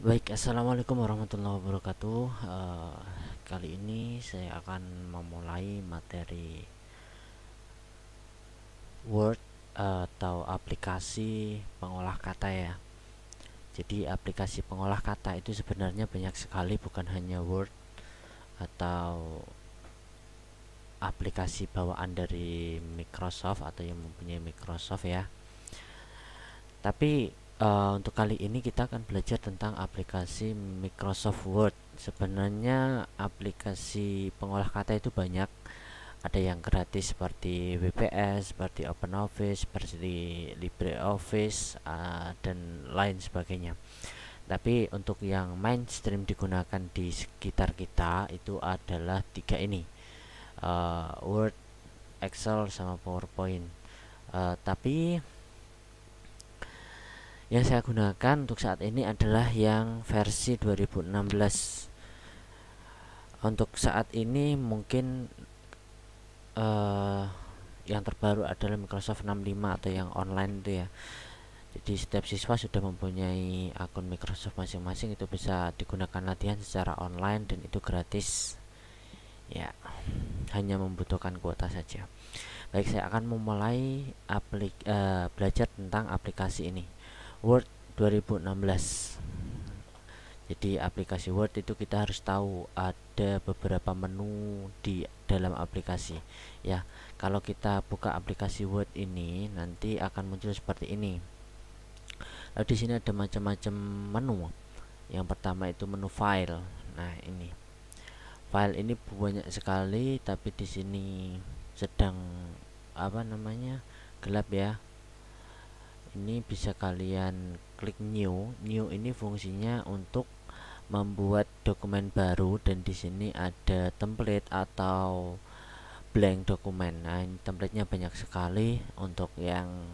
Baik, assalamualaikum warahmatullahi wabarakatuh. Kali ini saya akan memulai materi Word atau aplikasi pengolah kata ya. Jadi aplikasi pengolah kata itu sebenarnya banyak sekali, bukan hanya Word atau aplikasi bawaan dari Microsoft atau yang mempunyai Microsoft ya. Tapi untuk kali ini kita akan belajar tentang aplikasi Microsoft Word. Sebenarnya aplikasi pengolah kata itu banyak. Ada yang gratis seperti WPS, seperti OpenOffice, seperti LibreOffice, dan lain sebagainya. Tapi untuk yang mainstream digunakan di sekitar kita itu adalah tiga ini, Word, Excel, sama PowerPoint. Tapi yang saya gunakan untuk saat ini adalah yang versi 2016. Untuk saat ini mungkin yang terbaru adalah Microsoft 65 atau yang online itu ya. Jadi setiap siswa sudah mempunyai akun Microsoft masing-masing, itu bisa digunakan latihan secara online dan itu gratis. Ya, hanya membutuhkan kuota saja. Baik, saya akan memulai belajar tentang aplikasi ini. Word 2016. Jadi aplikasi Word itu kita harus tahu ada beberapa menu di dalam aplikasi. Ya, kalau kita buka aplikasi Word ini nanti akan muncul seperti ini. Lalu di sini ada macam-macam menu. Yang pertama itu menu file. Nah, ini. File ini banyak sekali, tapi di sini sedang gelap ya. Ini bisa kalian klik new. New ini fungsinya untuk membuat dokumen baru, dan di sini ada template atau blank dokumen. Nah, ini templatenya banyak sekali. Untuk yang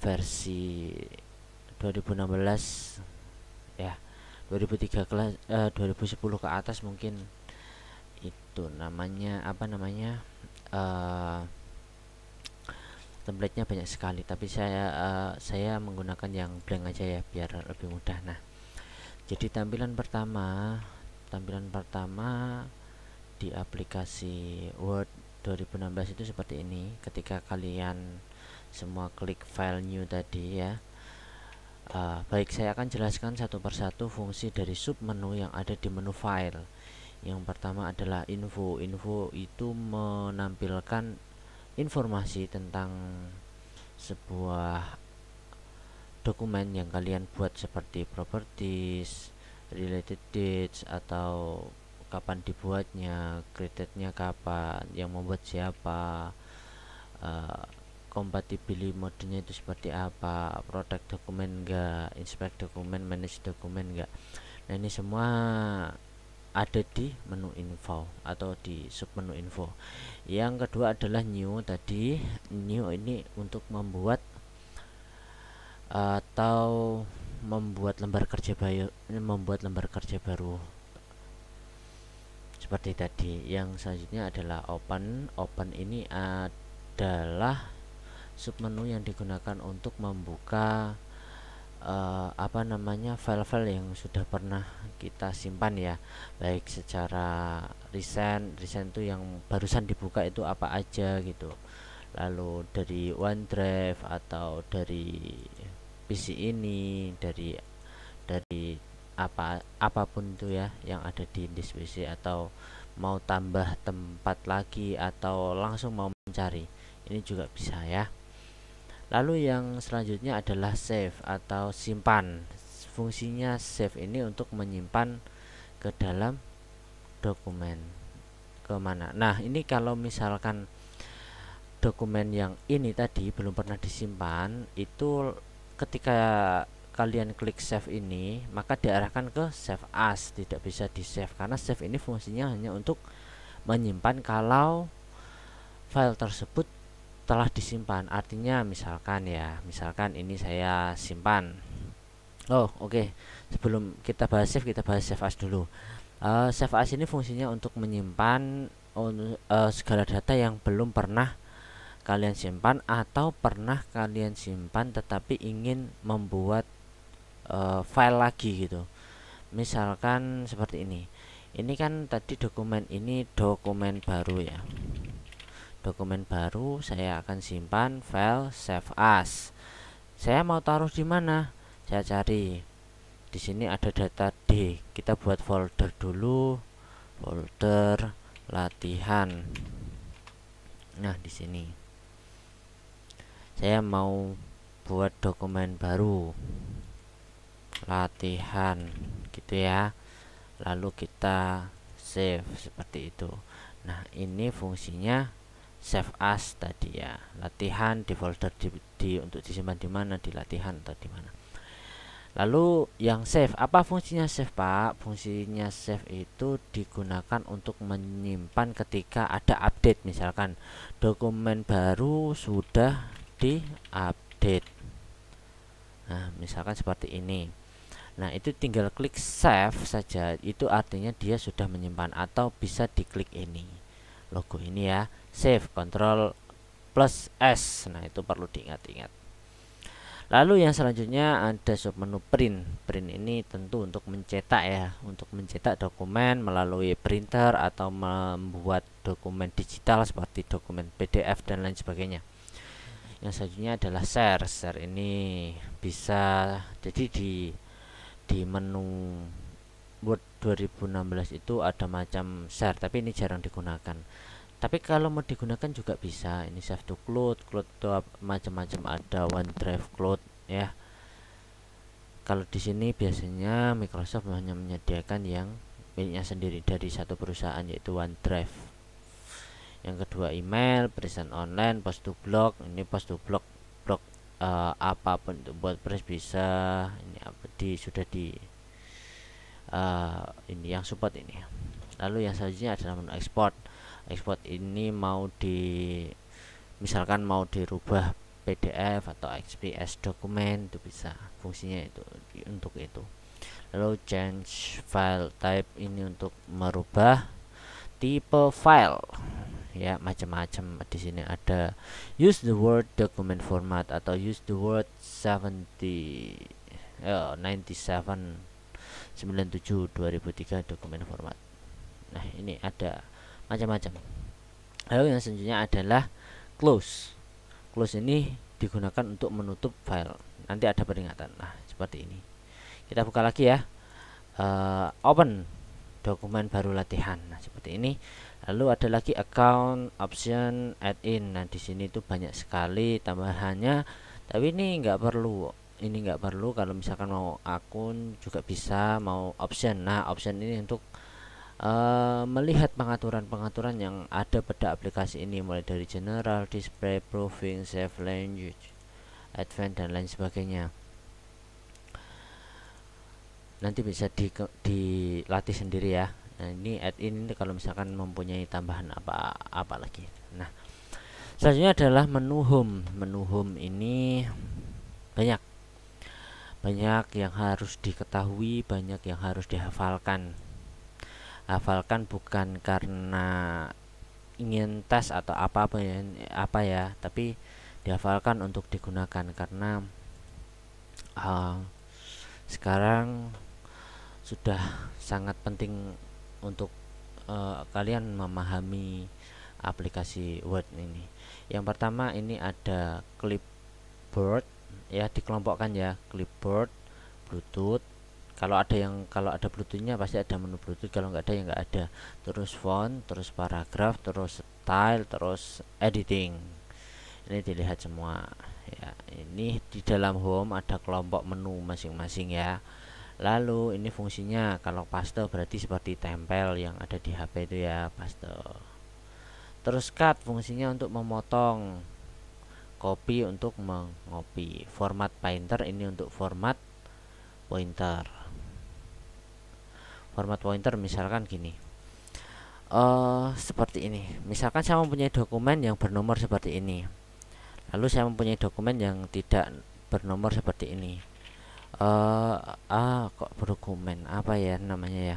versi 2016 ya, 2010 ke atas mungkin itu namanya templatenya banyak sekali, tapi saya menggunakan yang blank aja ya biar lebih mudah. Nah, jadi tampilan pertama di aplikasi Word 2016 itu seperti ini. Ketika kalian semua klik file new tadi ya. Baik, saya akan jelaskan satu persatu fungsi dari sub menu yang ada di menu file. Yang pertama adalah info. Info itu menampilkan informasi tentang sebuah dokumen yang kalian buat, seperti properties, related dates, atau kapan dibuatnya, created-nya kapan, yang membuat siapa, uh, compatibility modenya itu seperti apa, product dokumen enggak, inspect dokumen, manage dokumen enggak. Nah, ini semua ada di menu info atau di sub menu info. Yang kedua adalah new tadi. New ini untuk membuat atau membuat lembar kerja baru seperti tadi. Yang selanjutnya adalah open. Open ini adalah submenu yang digunakan untuk membuka file-file yang sudah pernah kita simpan ya, baik secara recent itu yang barusan dibuka itu apa aja gitu, lalu dari OneDrive atau dari PC ini, dari apapun itu ya yang ada di disk PC, atau mau tambah tempat lagi atau langsung mau mencari, ini juga bisa ya. Lalu yang selanjutnya adalah save atau simpan. Fungsinya save ini untuk menyimpan ke dalam dokumen kemana. Nah, ini kalau misalkan dokumen yang ini tadi belum pernah disimpan, itu ketika kalian klik save ini maka diarahkan ke save as, tidak bisa di save, karena save ini fungsinya hanya untuk menyimpan kalau file tersebut telah disimpan. Artinya misalkan ini saya simpan. Oke. Sebelum kita bahas save as dulu. Save as ini fungsinya untuk menyimpan segala data yang belum pernah kalian simpan atau pernah kalian simpan tetapi ingin membuat file lagi gitu. Misalkan seperti ini kan tadi dokumen ini dokumen baru ya, dokumen baru saya akan simpan file save as. Saya mau taruh di mana? Saya cari di sini ada data D, kita buat folder dulu, folder latihan. Nah di sini saya mau buat dokumen baru latihan gitu ya, lalu kita save seperti itu. Nah ini fungsinya save as tadi ya, latihan di folder di untuk disimpan di mana, di latihan atau di mana. Lalu yang save, apa fungsinya save Pak? Fungsinya save itu digunakan untuk menyimpan ketika ada update, misalkan dokumen baru sudah di-update. Nah misalkan seperti ini. Nah itu tinggal klik save saja, itu artinya dia sudah menyimpan, atau bisa diklik ini logo ini ya, save Ctrl plus S. Nah itu perlu diingat-ingat. Lalu yang selanjutnya ada submenu print. Print ini tentu untuk mencetak ya, untuk mencetak dokumen melalui printer atau membuat dokumen digital seperti dokumen PDF dan lain sebagainya. Yang selanjutnya adalah share. Share ini bisa jadi di menu Word 2016 itu ada macam share, tapi ini jarang digunakan. Tapi kalau mau digunakan juga bisa. Ini save to cloud, cloud itu macam-macam, ada OneDrive cloud ya. Kalau di sini biasanya Microsoft hanya menyediakan yang miliknya sendiri dari satu perusahaan, yaitu OneDrive. Yang kedua email, present online, post to blog. Ini post to blog, blog apapun untuk WordPress bisa. Ini sudah di ini yang support ini. Lalu yang selanjutnya adalah menu export. Export ini misalkan mau dirubah PDF atau XPS dokumen, itu bisa, fungsinya itu untuk itu. Lalu change file type ini untuk merubah tipe file ya, macam-macam. Di sini ada use the word document format atau use the word 97 2003 dokumen format. Nah ini ada macam-macam. Lalu yang selanjutnya adalah close. Close ini digunakan untuk menutup file, nanti ada peringatan. Nah seperti ini, kita buka lagi ya. Open dokumen baru latihan. Nah seperti ini. Lalu ada lagi account option add-in. Nah di sini tuh banyak sekali tambahannya, tapi ini nggak perlu. Ini nggak perlu. Kalau misalkan mau akun juga bisa, mau option. Nah option ini untuk melihat pengaturan-pengaturan yang ada pada aplikasi ini, mulai dari general, display, proving, save language, advanced dan lain sebagainya. Nanti bisa dilatih sendiri ya. Nah ini add-in ini kalau misalkan mempunyai tambahan apa lagi. Nah selanjutnya adalah menu home. Menu home ini banyak yang harus diketahui, banyak yang harus dihafalkan. Hafalkan bukan karena ingin tes atau apa ya, tapi dihafalkan untuk digunakan karena sekarang sudah sangat penting untuk kalian memahami aplikasi Word ini. Yang pertama ini ada clipboard ya, dikelompokkan ya, clipboard, Bluetooth. Kalau ada Bluetoothnya pasti ada menu Bluetooth, kalau nggak ada ya nggak ada. Terus font, terus paragraf, terus style, terus editing. Ini dilihat semua ya. Ini di dalam home ada kelompok menu masing-masing ya. Lalu ini fungsinya, kalau paste berarti seperti tempel yang ada di HP itu ya, paste. Terus cut fungsinya untuk memotong, copy untuk mengopi, format pointer ini untuk format pointer. Format pointer misalkan gini, seperti ini. Misalkan saya mempunyai dokumen yang bernomor seperti ini, lalu saya mempunyai dokumen yang tidak bernomor seperti ini. Kok dokumen apa ya namanya ya?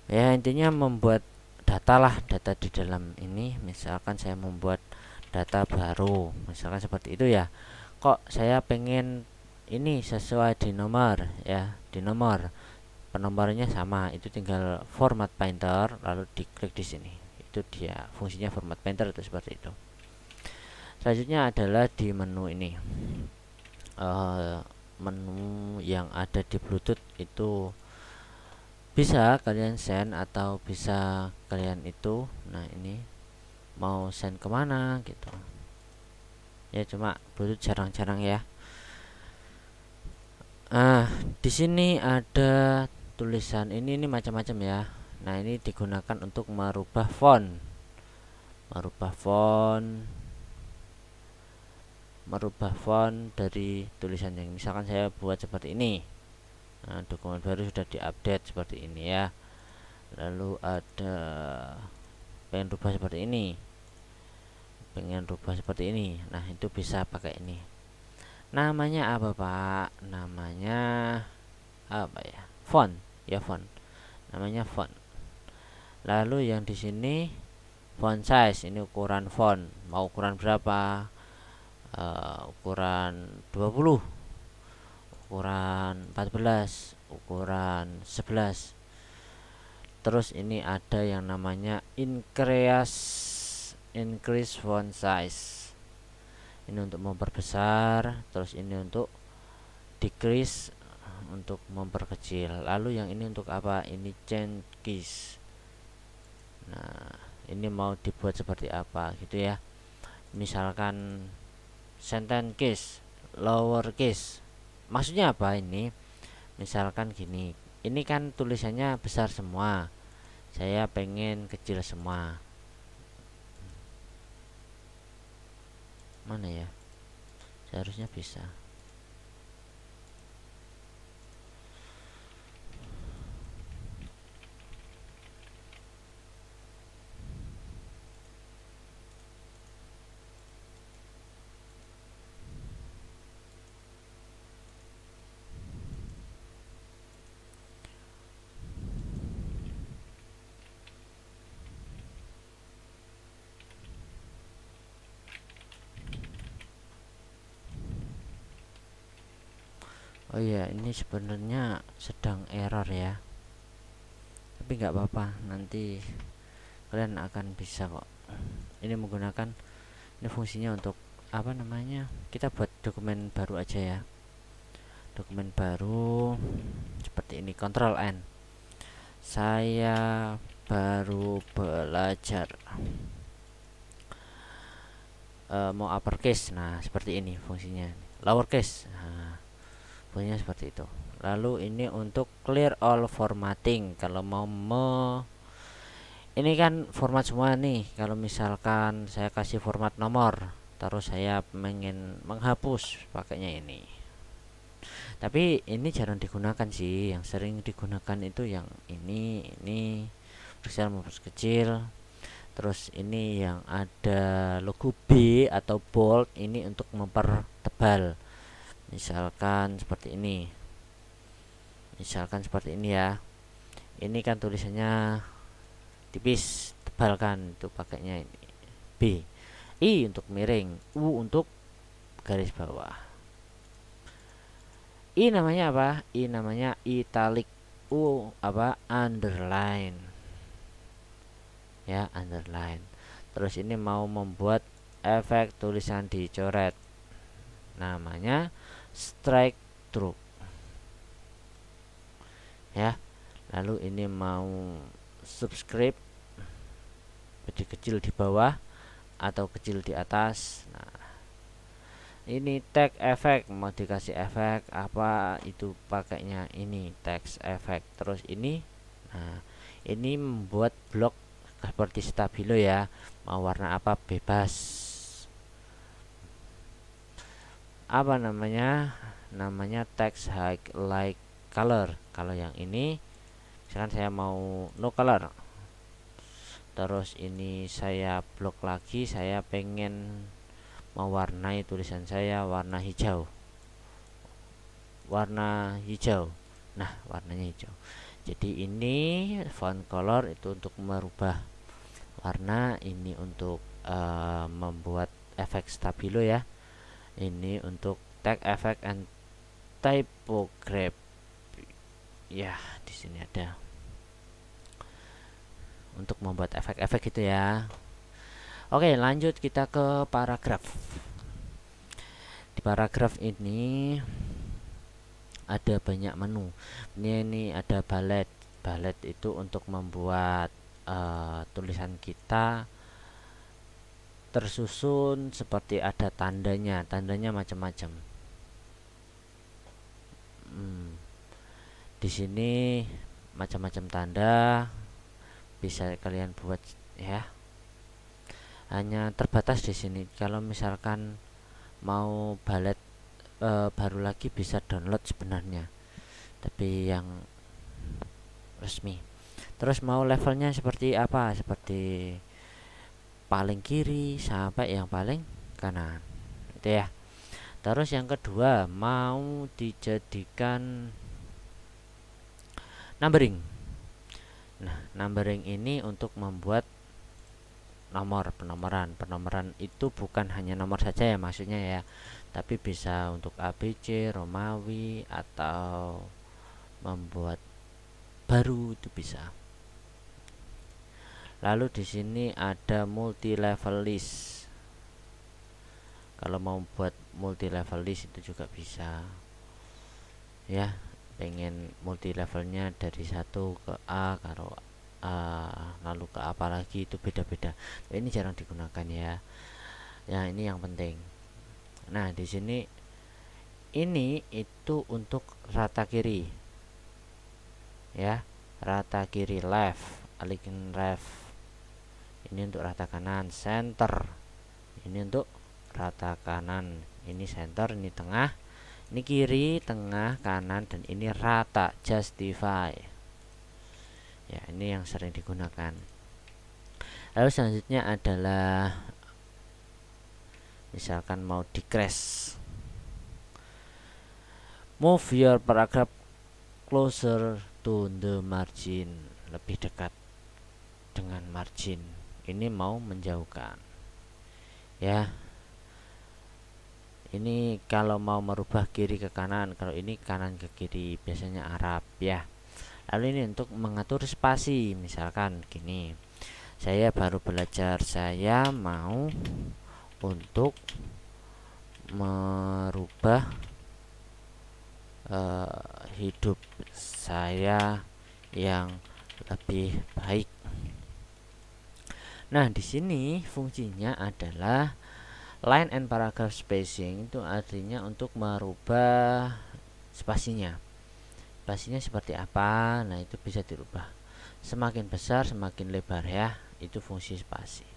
Ya intinya membuat data lah, data di dalam ini. Misalkan saya membuat data baru, misalkan seperti itu ya. Kok saya pengen ini sesuai di nomor ya, di nomor penomornya sama, itu tinggal format painter lalu diklik di sini. Itu dia fungsinya format painter itu seperti itu. Selanjutnya adalah di menu ini, menu yang ada di Bluetooth itu bisa kalian send atau bisa kalian itu. Nah ini mau send kemana gitu ya, cuma Bluetooth jarang-jarang ya. Di sini ada tulisan ini macam-macam ya. Nah ini digunakan untuk merubah font, merubah font dari tulisan yang misalkan saya buat seperti ini. Nah, dokumen baru sudah diupdate seperti ini ya. Lalu ada pengen rubah seperti ini, nah itu bisa pakai ini. Namanya apa Pak? Namanya apa ya? Font ya, font. Namanya font. Lalu yang di sini font size, ini ukuran font. Mau ukuran berapa? Ukuran 20, ukuran 14, ukuran 11. Terus ini ada yang namanya increase font size. Ini untuk memperbesar, terus ini untuk decrease untuk memperkecil. Lalu yang ini untuk apa? Ini change keys. Nah, ini mau dibuat seperti apa gitu ya. Misalkan sentence case, lower case. Maksudnya apa ini? Misalkan gini. Ini kan tulisannya besar semua. Saya pengen kecil semua. Mana ya? Seharusnya bisa. Oh iya, ini sebenarnya sedang error ya. Tapi nggak apa-apa, nanti kalian akan bisa kok. Ini menggunakan, ini fungsinya untuk apa namanya? Kita buat dokumen baru aja ya. Dokumen baru seperti ini, Ctrl N. Saya baru belajar mau uppercase. Nah, seperti ini fungsinya. Lowercase. Nah, fungsinya seperti itu. Lalu ini untuk clear all formatting. Kalau mau ini kan format semua nih. Kalau misalkan saya kasih format nomor, terus saya ingin menghapus, pakainya ini. Tapi ini jarang digunakan sih. Yang sering digunakan itu yang ini besar maupun kecil. Terus ini yang ada logo B atau bold, ini untuk mempertebal. Misalkan seperti ini. Ya. Ini kan tulisannya tipis, tebalkan, itu pakainya ini B. I untuk miring, U untuk garis bawah. I namanya apa? I namanya italic, U apa? Underline. Ya, underline. Terus ini mau membuat efek tulisan dicoret. Namanya strike through. Ya. Lalu ini mau subscribe, kecil di bawah atau kecil di atas. Nah, ini text effect, mau dikasih efek apa itu pakainya ini text effect. Terus ini, nah ini membuat blok seperti stabilo ya, mau warna apa bebas. Apa namanya? Namanya text highlight color. Kalau yang ini misalkan saya mau no color, terus ini saya blok lagi, saya pengen mewarnai tulisan saya warna hijau. Nah, warnanya hijau. Jadi ini font color itu untuk merubah warna, ini untuk membuat efek stabilo ya. Ini untuk text effect and typography. Ya, di sini ada untuk membuat efek-efek gitu ya. Oke, lanjut kita ke paragraf. Di paragraf ini ada banyak menu. Ini ada ballet. Ballet itu untuk membuat tulisan kita tersusun seperti ada tandanya. Tandanya macam-macam. Di sini macam-macam tanda bisa kalian buat ya. Hanya terbatas di sini. Kalau misalkan mau ballet baru lagi bisa download sebenarnya, tapi yang resmi. Terus mau levelnya seperti apa? Seperti paling kiri sampai yang paling kanan. Itu ya. Terus yang kedua, mau dijadikan numbering. Nah, numbering ini untuk membuat penomoran itu bukan hanya nomor saja ya maksudnya ya, tapi bisa untuk ABC, Romawi, atau membuat baru itu bisa. Lalu di sini ada multi level list. Kalau mau buat multi level list itu juga bisa ya, pengen multi levelnya dari 1 ke A kalau lalu ke apa lagi itu beda-beda. Ini jarang digunakan ya. Ya, ini yang penting. Nah, di sini ini itu untuk rata kiri. Ya, rata kiri left, align left. Ini untuk rata kanan, center. Ini untuk rata kanan. Ini center, ini tengah. Ini kiri, tengah, kanan, dan ini rata, justify. Ya, ini yang sering digunakan. Lalu selanjutnya adalah misalkan mau di crash, move your paragraph closer to the margin, lebih dekat dengan margin. Ini mau menjauhkan ya. Ini kalau mau merubah kiri ke kanan, kalau ini kanan ke kiri, biasanya Arab ya. Lalu ini untuk mengatur spasi, misalkan gini, saya baru belajar, saya mau untuk merubah hidup saya yang lebih baik. Nah, di sini fungsinya adalah line and paragraph spacing, itu artinya untuk merubah spasinya. Spasinya seperti apa? Nah, itu bisa dirubah. Semakin besar, semakin lebar ya. Itu fungsi spasi.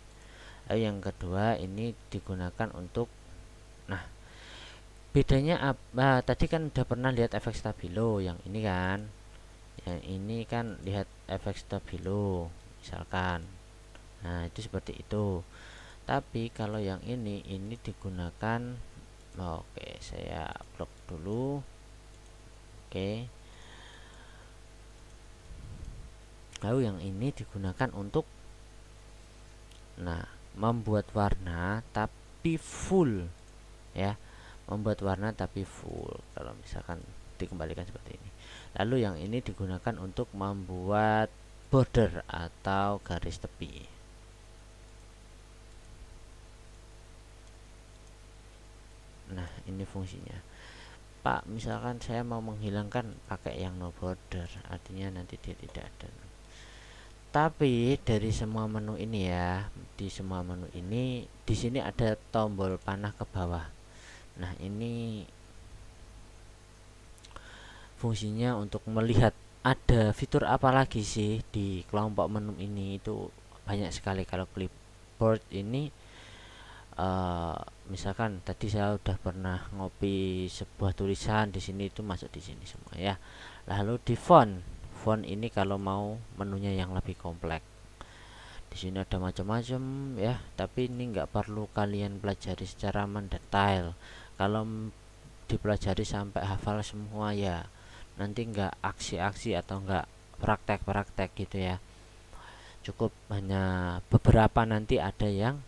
Lalu yang kedua, ini digunakan untuk, nah, bedanya apa? Tadi kan udah pernah lihat efek stabilo, yang ini kan. Yang ini kan lihat efek stabilo, misalkan. Nah, itu seperti itu. Tapi kalau yang ini digunakan, oke, saya blok dulu. Oke. Lalu yang ini digunakan untuk, nah, membuat warna tapi full ya, membuat warna tapi full. Kalau misalkan dikembalikan seperti ini. Lalu yang ini digunakan untuk membuat border atau garis tepi. Nah, ini fungsinya. Pak, misalkan saya mau menghilangkan pakai yang no border, artinya nanti dia tidak ada. Tapi dari semua menu ini ya, di semua menu ini, di sini ada tombol panah ke bawah. Nah, ini fungsinya untuk melihat ada fitur apa lagi sih di kelompok menu ini. Itu banyak sekali. Kalau clipboard ini misalkan tadi saya udah pernah ngopi sebuah tulisan, di sini itu masuk di sini semua ya. Lalu di font ini kalau mau menunya yang lebih kompleks, di sini ada macam-macam ya, tapi ini nggak perlu kalian pelajari secara mendetail. Kalau dipelajari sampai hafal semua ya nanti nggak aksi-aksi atau nggak praktek-praktek gitu ya. Cukup hanya beberapa nanti ada yang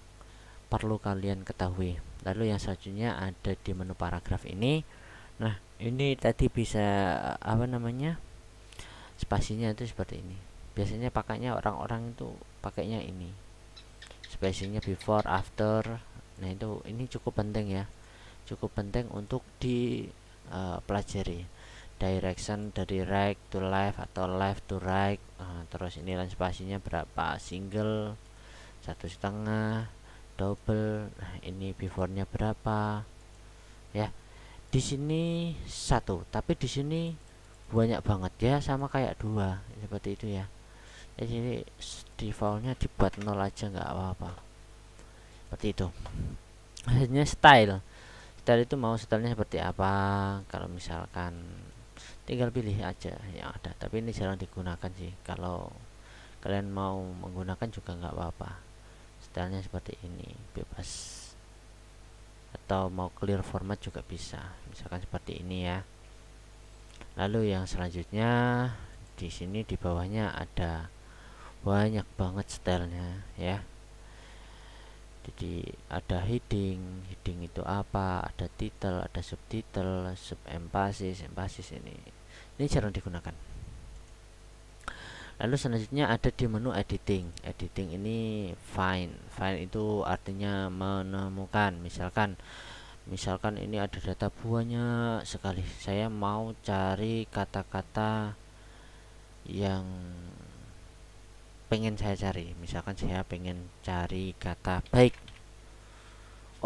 perlu kalian ketahui. Lalu yang selanjutnya ada di menu paragraf ini. Nah, ini tadi bisa apa namanya, spasinya itu seperti ini. Biasanya pakainya orang-orang itu pakainya ini, spasinya before after. Nah itu, ini cukup penting ya, cukup penting untuk di pelajari. Direction dari right to left atau left to right. Terus ini line spasinya berapa, single, 1,5, double. Nah ini beforenya berapa ya. Di sini satu, tapi di sini banyak banget ya, sama kayak dua, seperti itu ya. Jadi defaultnya dibuat 0 aja nggak apa-apa, seperti itu. Akhirnya style, style itu mau stylenya seperti apa. Kalau misalkan tinggal pilih aja yang ada, tapi ini jarang digunakan sih. Kalau kalian mau menggunakan juga nggak apa-apa, stylenya seperti ini bebas, atau mau clear format juga bisa, misalkan seperti ini ya. Lalu yang selanjutnya, di sini di bawahnya ada banyak banget stylenya ya. Jadi ada heading, heading itu apa, ada title, ada subtitle, sub emphasis, emphasis. Ini jarang digunakan. Lalu selanjutnya ada di menu editing. Editing ini find. Find itu artinya menemukan. Misalkan ini ada data banyak sekali. Saya mau cari kata-kata yang pengen saya cari. Misalkan saya pengen cari kata baik.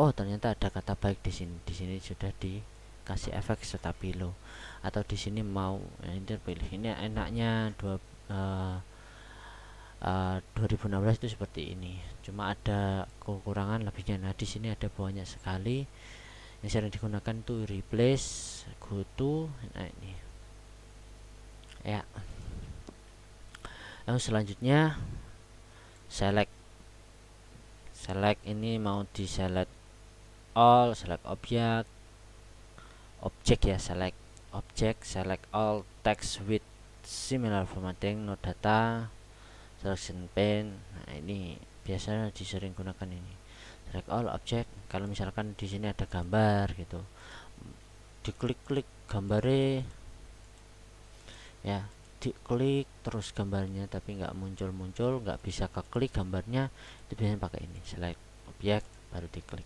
Oh, ternyata ada kata baik di sini. Di sini sudah dikasih efek stabilo. Atau di sini mau ini pilih. Ini enaknya 2016 itu seperti ini. Cuma ada kekurangan lebihnya. Nah, di sini ada banyak sekali. Yang sering digunakan tuh replace, go to. Nah, ini. Ya. Lalu selanjutnya select. Select ini mau di select all, select object. Object ya, select object, select all text with similar formatting, no data, selection pane. Nah, ini biasanya disering gunakan ini. Select all object. Kalau misalkan di sini ada gambar gitu, diklik-klik gambarnya ya, diklik terus gambarnya tapi nggak muncul-muncul, nggak bisa keklik gambarnya, itu biasanya pakai ini, select object baru diklik.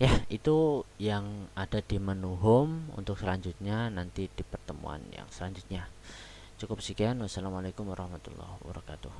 Ya, itu yang ada di menu home. Untuk selanjutnya nanti di pertemuan yang selanjutnya. Cukup sekian. Wassalamualaikum warahmatullahi wabarakatuh.